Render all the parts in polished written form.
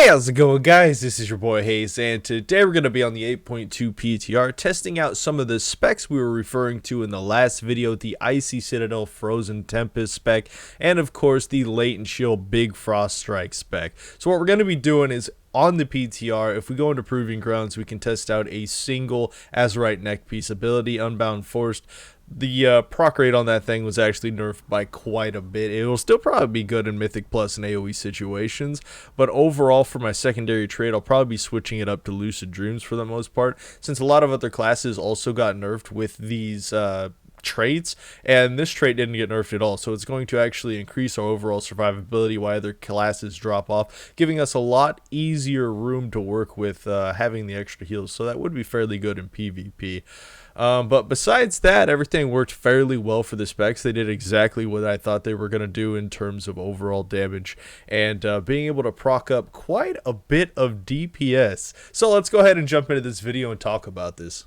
Hey, how's it going, guys? This is your boy Haze, and today we're going to be on the 8.2 PTR testing out some of the specs we were referring to in the last video, the Icy Citadel Frozen Tempest spec, and of course the Latent Shield Big Frost Strike spec. So what we're going to be doing is, on the PTR, if we go into Proving Grounds, we can test out a single azerite neck piece ability, Unbound Forced. The proc rate on that thing was actually nerfed by quite a bit. It will still probably be good in Mythic Plus and AoE situations, but overall for my secondary trade, I'll probably be switching it up to Lucid Dreams for the most part, since a lot of other classes also got nerfed with these traits, and this trait didn't get nerfed at all, so it's going to actually increase our overall survivability while other classes drop off, giving us a lot easier room to work with having the extra heals, so that would be fairly good in PvP. But besides that, everything worked fairly well for the specs. They did exactly what I thought they were going to do in terms of overall damage and being able to proc up quite a bit of DPS. So let's go ahead and jump into this video and talk about this.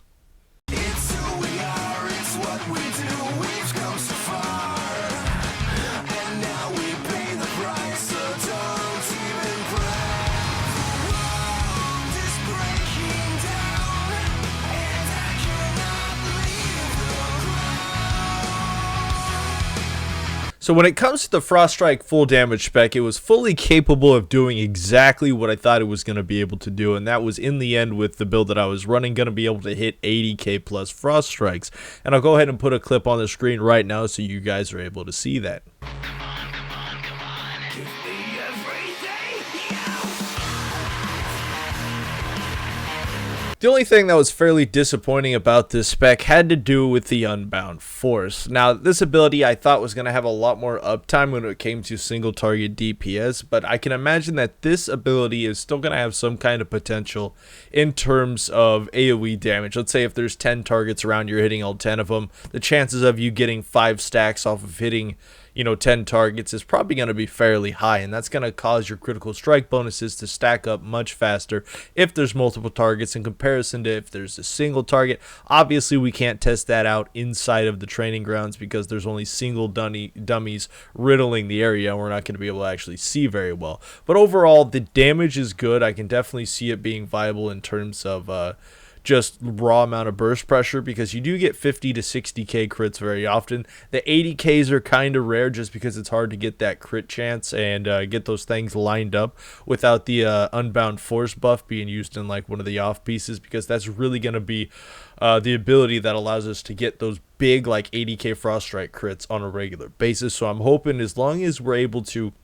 It's who we are, it's what we do, we've come so far, and now we pay the price, so don't even cry. The world is breaking down, and I cannot leave the ground. So when it comes to the Frost Strike full damage spec, it was fully capable of doing exactly what I thought it was going to be able to do, and that was in the end with the build that I was running going to be able to hit 80k plus Frost Strikes. And I'll go ahead and put a clip on the screen right now so you guys are able to see that. Give me everything, yeah. The only thing that was fairly disappointing about this spec had to do with the Unbound Force. Now, this ability I thought was going to have a lot more uptime when it came to single target DPS, but I can imagine that this ability is still going to have some kind of potential in terms of AoE damage. Let's say if there's 10 targets around, you're hitting all 10 of them, the chances of you getting 5 stacks off of hitting 10 targets is probably going to be fairly high, and that's going to cause your critical strike bonuses to stack up much faster if there's multiple targets in comparison to if there's a single target. Obviously, we can't test that out inside of the training grounds because there's only single dummies riddling the area, and we're not going to be able to actually see very well. But overall, the damage is good. I can definitely see it being viable in terms of just raw amount of burst pressure, because you do get 50 to 60k crits very often. The 80ks are kind of rare just because it's hard to get that crit chance and get those things lined up without the Unbound Force buff being used in like one of the off pieces, because that's really going to be the ability that allows us to get those big like 80k Frost Strike crits on a regular basis. So I'm hoping as long as we're able to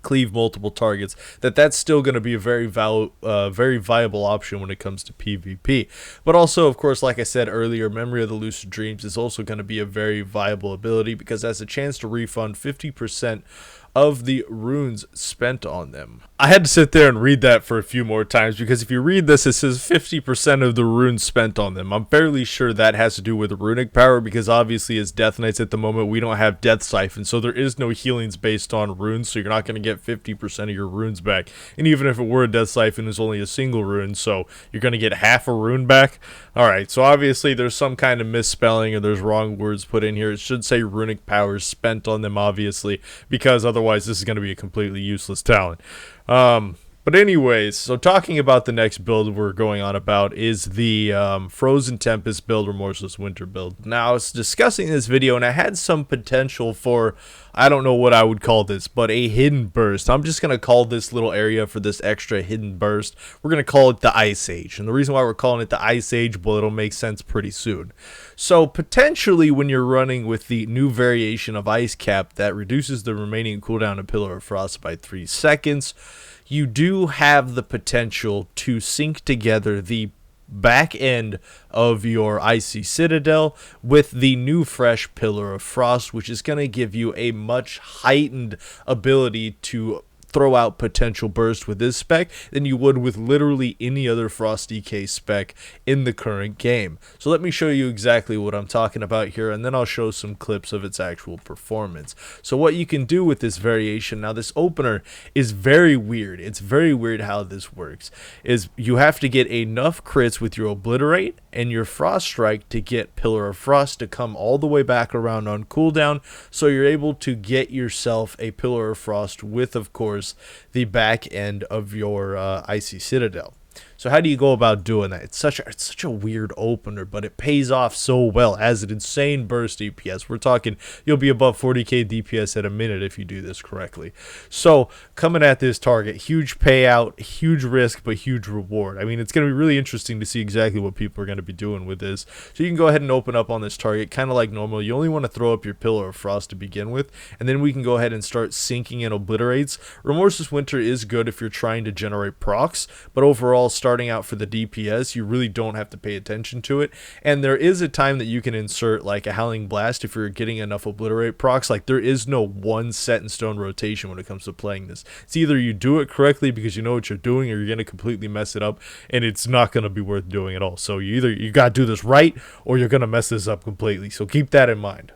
cleave multiple targets, that's still going to be a very viable option when it comes to PvP. But also, of course, like I said earlier, Memory of the Lucid Dreams is also going to be a very viable ability because it has a chance to refund 50% of the runes spent on them. I had to sit there and read that for a few more times, because if you read this, it says 50% of the runes spent on them. I'm fairly sure that has to do with runic power, because obviously as Death Knights at the moment, we don't have Death Siphon, so there is no healings based on runes, so you're not going to get 50% of your runes back. And even if it were a Death Siphon, it's only a single rune, so you're going to get half a rune back. Alright, so obviously there's some kind of misspelling or there's wrong words put in here. It should say runic powers spent on them, obviously, because otherwise this is going to be a completely useless talent. But anyways, so talking about the next build we're going on about is the Frozen Tempest build, Remorseless Winter build. Now, I was discussing this video and I had some potential for, I don't know what I would call this, but a hidden burst. I'm just going to call this little area for this extra hidden burst, we're going to call it the Ice Age. And the reason why we're calling it the Ice Age, well, it'll make sense pretty soon. So potentially when you're running with the new variation of Icecap that reduces the remaining cooldown of Pillar of Frost by 3 seconds, you do have the potential to sync together the back end of your Icy Citadel with the new fresh Pillar of Frost, which is going to give you a much heightened ability to throw out potential burst with this spec than you would with literally any other Frost DK spec in the current game. So let me show you exactly what I'm talking about here, and then I'll show some clips of its actual performance. So what you can do with this variation, now this opener is very weird. It's very weird how this works. Is you have to get enough crits with your Obliterate and your Frost Strike to get Pillar of Frost to come all the way back around on cooldown, so you're able to get yourself a Pillar of Frost with, of course, reinforce the back end of your Icy Citadel. So how do you go about doing that? It's such a weird opener, but it pays off so well as an insane burst DPS. We're talking you'll be above 40k DPS at a minute if you do this correctly. So coming at this target, huge payout, huge risk, but huge reward. I mean, it's going to be really interesting to see exactly what people are going to be doing with this. So you can go ahead and open up on this target, kind of like normal. You only want to throw up your Pillar of Frost to begin with, and then we can go ahead and start sinking in obliterates. Remorseless Winter is good if you're trying to generate procs, but overall, starting out for the DPS, you really don't have to pay attention to it. And there is a time that you can insert like a Howling Blast if you're getting enough obliterate procs. Like, there is no one set in stone rotation when it comes to playing this. It's either you do it correctly because you know what you're doing, or you're going to completely mess it up and it's not going to be worth doing at all. So you got to do this right, or you're going to mess this up completely. So keep that in mind.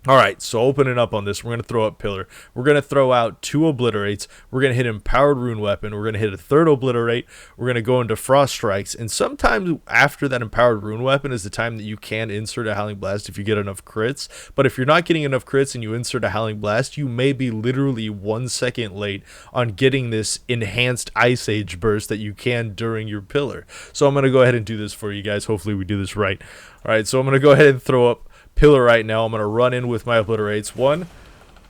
Alright, so opening up on this, we're going to throw up Pillar. We're going to throw out 2 Obliterates. We're going to hit Empowered Rune Weapon. We're going to hit a 3rd Obliterate. We're going to go into Frost Strikes. And sometimes after that Empowered Rune Weapon is the time that you can insert a Howling Blast if you get enough crits. But if you're not getting enough crits and you insert a Howling Blast, you may be literally 1 second late on getting this enhanced Ice Age burst that you can during your Pillar. So I'm going to go ahead and do this for you guys. Hopefully we do this right. Alright, so I'm going to go ahead and throw up Pillar right now. I'm going to run in with my obliterates. 1,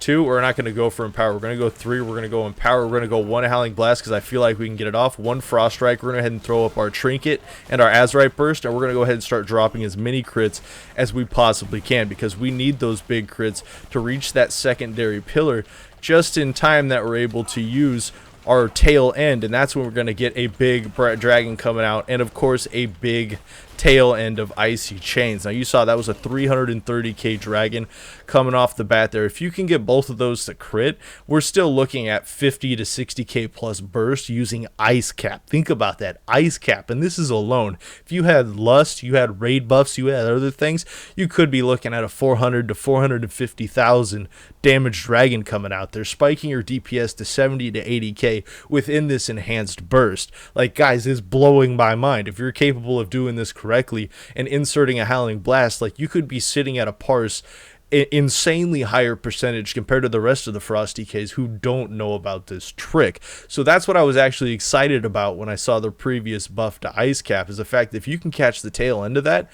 2. We're not going to go for Empower. We're going to go 3. We're going to go Empower. We're going to go 1 Howling Blast because I feel like we can get it off. 1 Frost Strike. We're going to go ahead and throw up our Trinket and our Azerite Burst, and we're going to go ahead and start dropping as many crits as we possibly can because we need those big crits to reach that secondary Pillar just in time that we're able to use our tail end, and that's when we're going to get a big dragon coming out, and of course a big tail end of Icy Chains. Now you saw that was a 330k dragon coming off the bat there. If you can get both of those to crit, we're still looking at 50 to 60k plus burst using Icecap. Think about that, Icecap, and this is alone. If you had Lust, you had raid buffs, you had other things, you could be looking at a 400 to 450,000 damage dragon coming out there, spiking your DPS to 70 to 80k within this enhanced burst. Like, guys, it's blowing my mind. If you're capable of doing this correctly and inserting a Howling Blast, like, you could be sitting at a parse insanely higher percentage compared to the rest of the Frosty Ks who don't know about this trick. So that's what I was actually excited about when I saw the previous buff to Icecap, is the fact that if you can catch the tail end of that,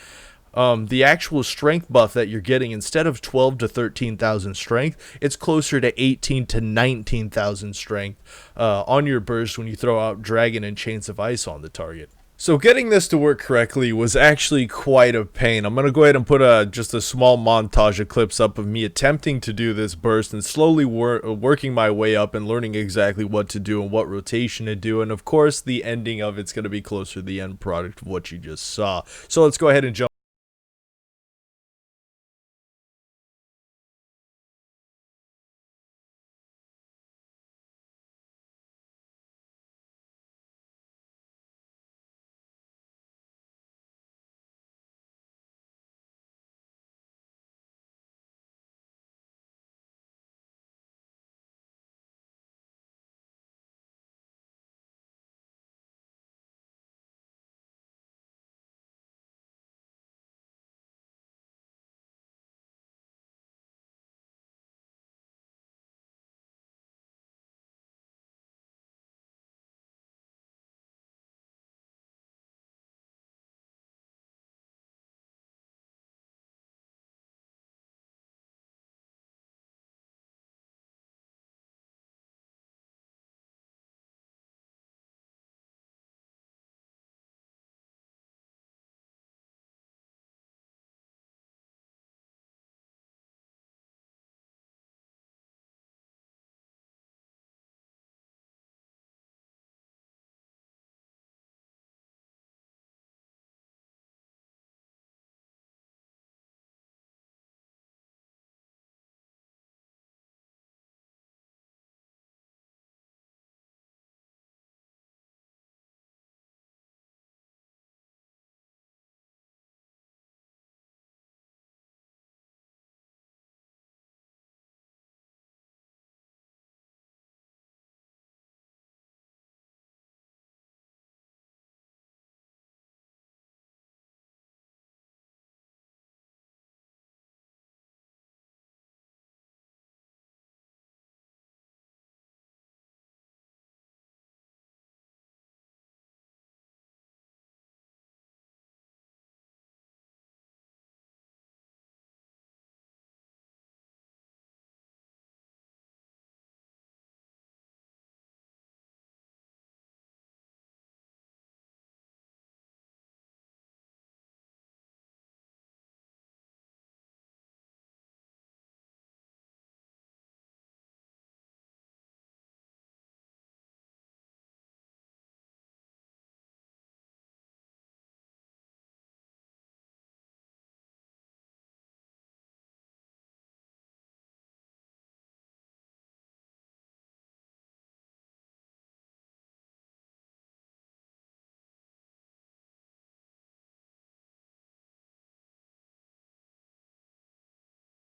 the actual strength buff that you're getting, instead of 12 to 13,000 strength, it's closer to 18 to 19,000 strength on your burst when you throw out Dragon and Chains of Ice on the target. So getting this to work correctly was actually quite a pain. I'm going to go ahead and put just a small montage of clips up of me attempting to do this burst and slowly working my way up and learning exactly what to do and what rotation to do. And of course, the ending of it's going to be closer to the end product of what you just saw. So let's go ahead and jump.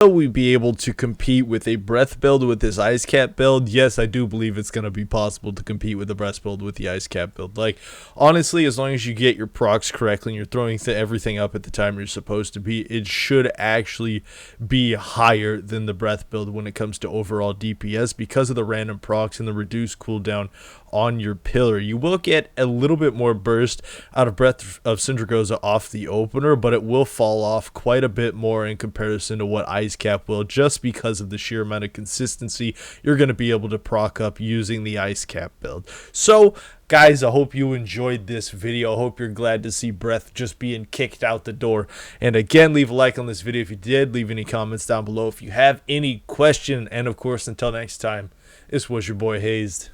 Will we be able to compete with a breath build with this Icecap build? Yes, I do believe it's going to be possible to compete with the breath build with the Icecap build. Like, honestly, as long as you get your procs correctly and you're throwing everything up at the time you're supposed to be, it should actually be higher than the breath build when it comes to overall DPS because of the random procs and the reduced cooldown on your pillar. You will get a little bit more burst out of Breath of Syndragoza off the opener, but it will fall off quite a bit more in comparison to what Icecap will, just because of the sheer amount of consistency you're going to be able to proc up using the Icecap build. So guys, I hope you enjoyed this video. I hope you're glad to see Breath just being kicked out the door. And again, leave a like on this video if you did. Leave any comments down below if you have any question. And of course, until next time, this was your boy Hazzed.